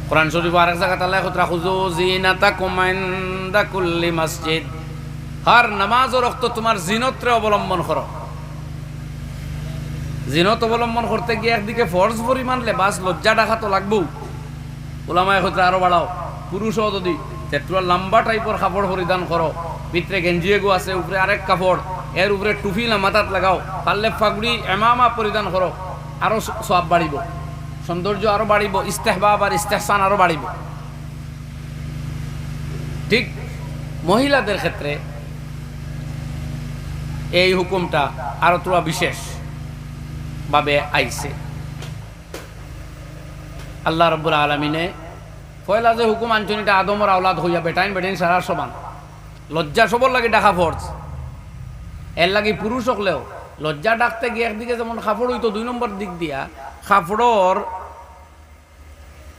কোরআন শরীফ আরেক জায়গাতে আল্লাহ কত রাখুজু জিনাতাকুম ইনদা কুল্লি মসজিদ, হর নামাজ ও রক্ত তোমার জিনতরে অবলম্বন করো। জিনত অবলম্বন করতে গিয়ে একদিকে ফরজ পরিমাণ লেবাস লজ্জা ঢাকা তো লাগবেও। ওলামায়ে হতে আরো বাড়াও, পুরুষও যদি তেতুয়া লম্বা টাইপের কাপড় পরিধান করো, ভিতরে গেঞ্জি এগো আছে, উপরে আরেক কাপড়, এর উপরে টুপি মাথাত লাগাও, পারলে ফাগড়ি এমামা পরিধান করো, আরো সওয়াব বাড়িব, সৌন্দর্য আরো বাড়িব, ইস্তেহবাব আর ইস্তেহসান আরো বাড়িব। ঠিক মহিলাদের ক্ষেত্রে এই হুকুমটা আরো তোরা বিশেষ ভাবে আইছে। আল্লাহ রাব্বুল আলামিনে পয়লা যে হুকুম আনছেন এটা আদমর আওলাদ হইয়া বেটাইন বেটাইন সারা সমান, লজ্জা সবর লাগে ডাকা ফরজ। এর লাগে পুরুষ হলেও লজ্জা ডাকতে গিয়ে একদিকে যেমন কাপড় হইতো, দুই নম্বর দিক দিয়া কাপড়র